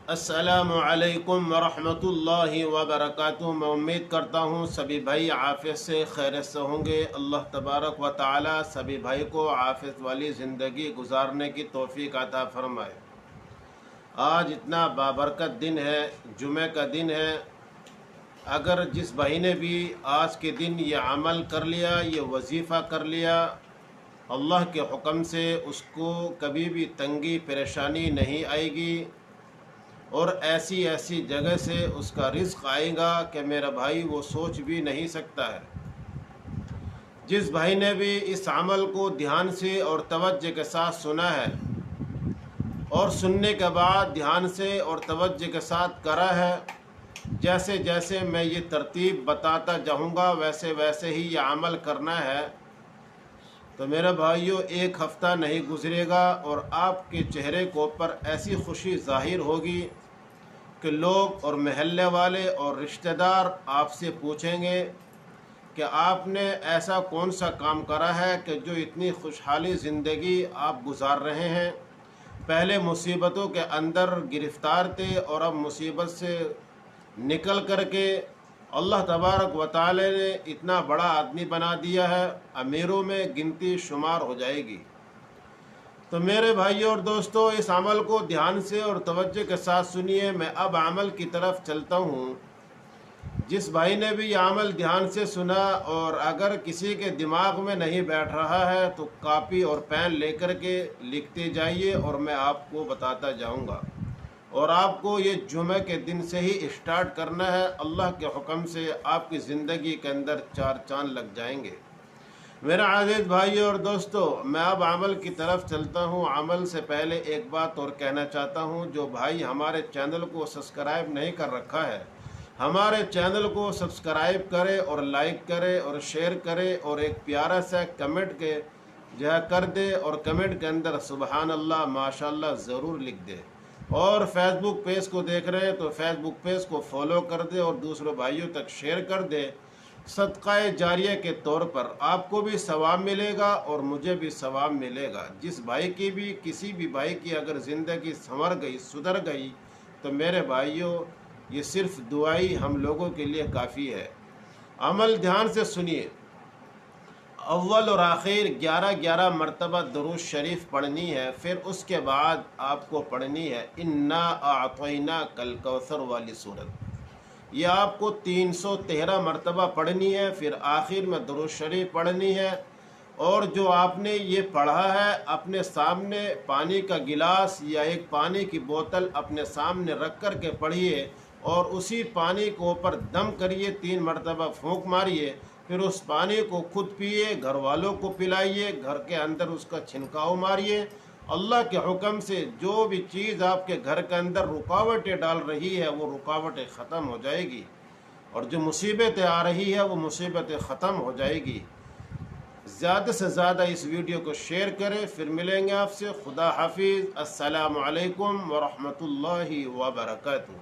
السلام علیکم ورحمۃ اللہ وبرکاتہ۔ میں امید کرتا ہوں سبھی بھائی عافیت سے خیریت سے ہوں گے۔ اللہ تبارک و تعالی سبھی بھائی کو عافیت والی زندگی گزارنے کی توفیق عطا فرمائے۔ آج اتنا بابرکت دن ہے، جمعہ کا دن ہے۔ اگر جس بھائی نے بھی آج کے دن یہ عمل کر لیا، یہ وظیفہ کر لیا، اللہ کے حکم سے اس کو کبھی بھی تنگی پریشانی نہیں آئے گی، اور ایسی جگہ سے اس کا رزق آئے گا کہ میرا بھائی وہ سوچ بھی نہیں سکتا ہے۔ جس بھائی نے بھی اس عمل کو دھیان سے اور توجہ کے ساتھ سنا ہے، اور سننے کے بعد دھیان سے اور توجہ کے ساتھ کرا ہے، جیسے جیسے میں یہ ترتیب بتاتا جاؤں گا ویسے ہی یہ عمل کرنا ہے، تو میرے بھائیوں ایک ہفتہ نہیں گزرے گا اور آپ کے چہرے کو پر ایسی خوشی ظاہر ہوگی کہ لوگ اور محلے والے اور رشتہ دار آپ سے پوچھیں گے کہ آپ نے ایسا کون سا کام کرا ہے کہ جو اتنی خوشحالی زندگی آپ گزار رہے ہیں۔ پہلے مصیبتوں کے اندر گرفتار تھے اور اب مصیبت سے نکل کر کے اللہ تبارک و تعالی نے اتنا بڑا آدمی بنا دیا ہے، امیروں میں گنتی شمار ہو جائے گی۔ تو میرے بھائیوں اور دوستوں، اس عمل کو دھیان سے اور توجہ کے ساتھ سنیے۔ میں اب عمل کی طرف چلتا ہوں۔ جس بھائی نے بھی یہ عمل دھیان سے سنا اور اگر کسی کے دماغ میں نہیں بیٹھ رہا ہے تو کاپی اور پین لے کر کے لکھتے جائیے اور میں آپ کو بتاتا جاؤں گا، اور آپ کو یہ جمعہ کے دن سے ہی اسٹارٹ کرنا ہے۔ اللہ کے حکم سے آپ کی زندگی کے اندر چار چاند لگ جائیں گے۔ میرا عزیز بھائیو اور دوستو، میں اب عمل کی طرف چلتا ہوں۔ عمل سے پہلے ایک بات اور کہنا چاہتا ہوں، جو بھائی ہمارے چینل کو سبسکرائب نہیں کر رکھا ہے، ہمارے چینل کو سبسکرائب کرے اور لائک کرے اور شیئر کرے اور ایک پیارا سا کمنٹ کے کر دے، اور کمنٹ کے اندر سبحان اللہ ماشاءاللہ ضرور لکھ دے۔ اور فیس بک پیج کو دیکھ رہے ہیں تو فیس بک پیج کو فالو کر دے اور دوسرے بھائیوں تک شیئر کر دے۔ صدقہ جاریہ کے طور پر آپ کو بھی ثواب ملے گا اور مجھے بھی ثواب ملے گا۔ جس بھائی کی بھی کسی بھی بھائی کی اگر زندگی سنور گئی، سدھر گئی، تو میرے بھائیوں یہ صرف دعائی ہم لوگوں کے لیے کافی ہے۔ عمل دھیان سے سنیے۔ اول اور آخر 11 مرتبہ درود شریف پڑھنی ہے، پھر اس کے بعد آپ کو پڑھنی ہے انا اعطیناک الکوثر والی سورت۔ یہ آپ کو 313 مرتبہ پڑھنی ہے، پھر آخر میں درود شریف پڑھنی ہے۔ اور جو آپ نے یہ پڑھا ہے، اپنے سامنے پانی کا گلاس یا ایک پانی کی بوتل اپنے سامنے رکھ کر کے پڑھیے، اور اسی پانی کو اوپر دم کریے، 3 مرتبہ پھونک ماریے، پھر اس پانی کو خود پیئے، گھر والوں کو پلائیے، گھر کے اندر اس کا چھنکاؤ ماریے۔ اللہ کے حکم سے جو بھی چیز آپ کے گھر کے اندر رکاوٹیں ڈال رہی ہے وہ رکاوٹیں ختم ہو جائے گی، اور جو مصیبتیں آ رہی ہے وہ مصیبتیں ختم ہو جائے گی۔ زیادہ سے زیادہ اس ویڈیو کو شیئر کریں۔ پھر ملیں گے آپ سے۔ خدا حافظ۔ السلام علیکم ورحمۃ اللہ وبرکاتہ۔